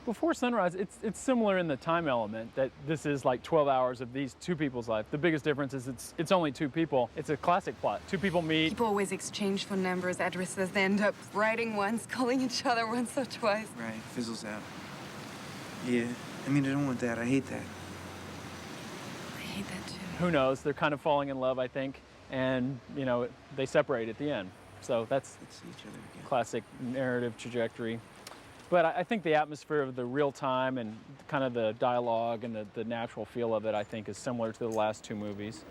Before Sunrise, it's similar in the time element that this is like 12 hours of these two people's life. The biggest difference is it's only two people. It's a classic plot. Two people meet. People always exchange phone numbers, addresses. They end up writing once, calling each other once or twice. Right, fizzles out. Yeah, I mean, I don't want that. I hate that. I hate that too. Who knows? They're kind of falling in love, I think, and you know they separate at the end. So that's Let's see each other again. classic narrative trajectory. But I think the atmosphere of the real time and kind of the dialogue and the natural feel of it, I think, is similar to the last two movies.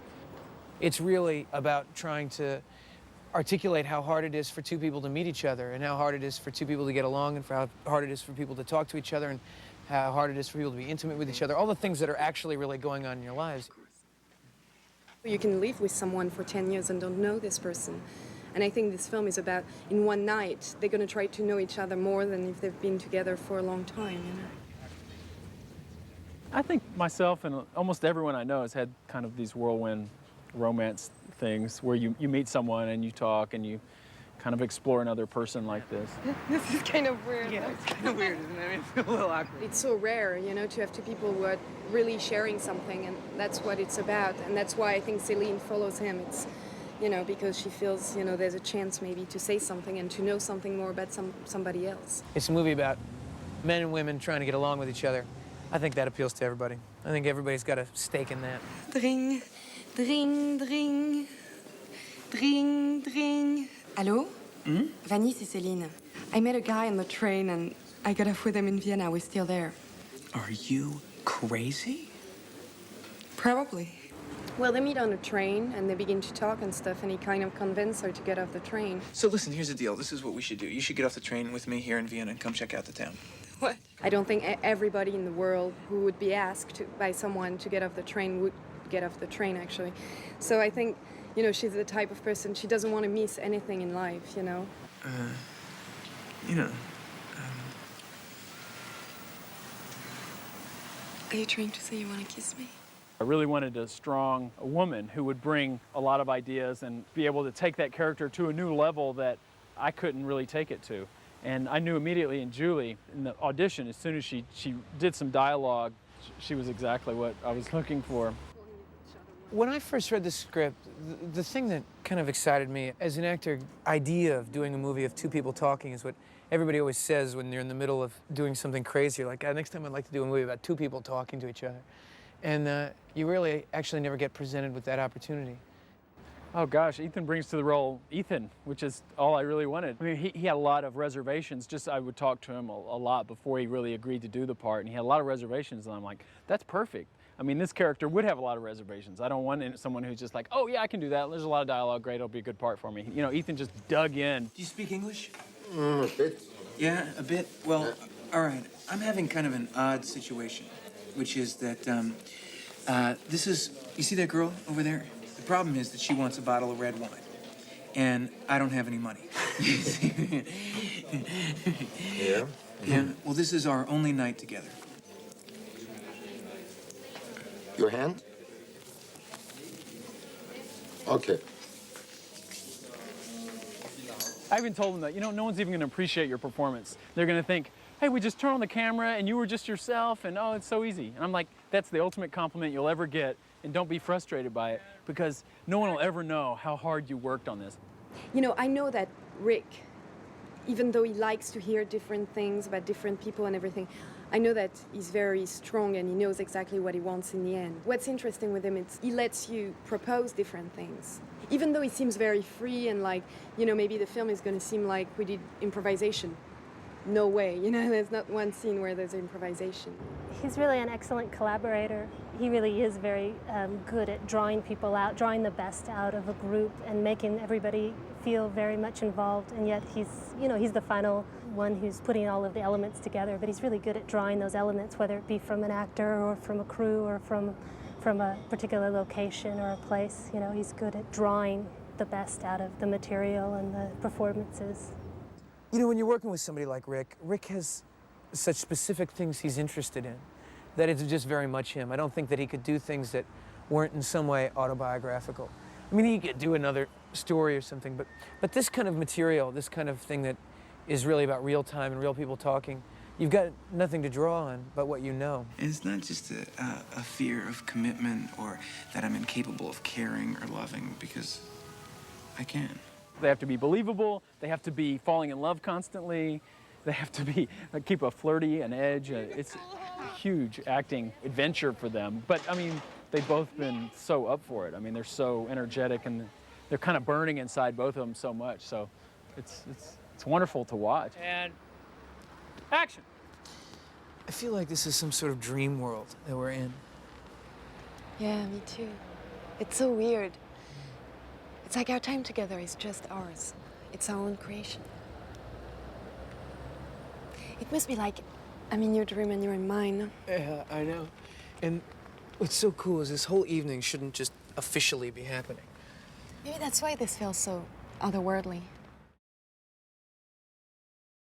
It's really about trying to articulate how hard it is for two people to meet each other and how hard it is for two people to get along and for how hard it is for people to talk to each other and how hard it is for people to be intimate with each other, all the things that are actually really going on in your lives. You can live with someone for 10 years and don't know this person. And I think this film is about, in one night, they're going to try to know each other more than if they've been together for a long time, you know? I think myself and almost everyone I know has had kind of these whirlwind romance things where you meet someone and you talk and you kind of explore another person like this. This is kind of weird. Yeah, it's kind of weird, isn't it? I mean, I feel a little awkward. It's so rare, you know, to have two people who are really sharing something, and that's what it's about. And that's why I think Céline follows him. It's, you know, because she feels, you know, there's a chance maybe to say something and to know something more about somebody else. It's a movie about men and women trying to get along with each other. I think that appeals to everybody. I think everybody's got a stake in that. Dring, dring, dring, dring, dring. Hello? Vanny, c'est Céline. I met a guy on the train and I got off with him in Vienna. We're still there. Are you crazy? Probably. Well, they meet on a train and they begin to talk and stuff, and he kind of convinced her to get off the train. So listen, here's the deal. This is what we should do. You should get off the train with me here in Vienna and come check out the town. What? I don't think everybody in the world who would be asked by someone to get off the train would get off the train, actually. So I think, you know, she's the type of person, she doesn't want to miss anything in life, you know? You know, Are you trying to say you want to kiss me? I really wanted a strong woman who would bring a lot of ideas and be able to take that character to a new level that I couldn't really take it to. And I knew immediately in Julie, in the audition, as soon as she did some dialogue, she was exactly what I was looking for. When I first read the script, the thing that kind of excited me as an actor, idea of doing a movie of two people talking is what everybody always says when you're in the middle of doing something crazy. You're like, next time I'd like to do a movie about two people talking to each other. And you really actually never get presented with that opportunity. Oh gosh, Ethan brings to the role Ethan, which is all I really wanted. I mean, he had a lot of reservations. Just I would talk to him a lot before he really agreed to do the part, and he had a lot of reservations, and I'm like, that's perfect. I mean, this character would have a lot of reservations. I don't want someone who's just like, oh yeah, I can do that. There's a lot of dialogue, great, it'll be a good part for me. You know, Ethan just dug in. do you speak English? A bit. Yeah, a bit. Well, all right. I'm having kind of an odd situation, which is that this is, you see that girl over there? The problem is that she wants a bottle of red wine, and I don't have any money. Yeah? Yeah. Well, this is our only night together. Your hand? Okay. I even told him that, you know, no one's even gonna appreciate your performance. They're gonna think, hey, we just turned on the camera and you were just yourself and oh, it's so easy. And I'm like, that's the ultimate compliment you'll ever get, and don't be frustrated by it because no one will ever know how hard you worked on this. You know, I know that Rick, even though he likes to hear different things about different people and everything, I know that he's very strong and he knows exactly what he wants in the end. What's interesting with him is he lets you propose different things. Even though he seems very free and like, you know, maybe the film is going to seem like we did improvisation. No way, you know, there's not one scene where there's improvisation. He's really an excellent collaborator. He really is very good at drawing people out, drawing the best out of a group and making everybody feel very much involved. And yet he's, you know, he's the final one who's putting all of the elements together, but he's really good at drawing those elements, whether it be from an actor or from a crew or from a particular location or a place. You know, he's good at drawing the best out of the material and the performances. You know, when you're working with somebody like Rick, Rick has such specific things he's interested in that it's just very much him. I don't think that he could do things that weren't in some way autobiographical. I mean, he could do another story or something, but this kind of material, this kind of thing that is really about real time and real people talking, you've got nothing to draw on but what you know. And it's not just a fear of commitment or that I'm incapable of caring or loving, because I can. They have to be believable. They have to be falling in love constantly. They have to be keep a flirty an edge. It's a huge acting adventure for them. But I mean, they've both been so up for it. I mean, they're so energetic and they're kind of burning inside both of them so much. So it's wonderful to watch. And action. I feel like this is some sort of dream world that we're in. Yeah, me too. It's so weird. It's like our time together is just ours. It's our own creation. It must be like I'm in your dream and you're in mine. Yeah, I know. And what's so cool is this whole evening shouldn't just officially be happening. Maybe that's why this feels so otherworldly.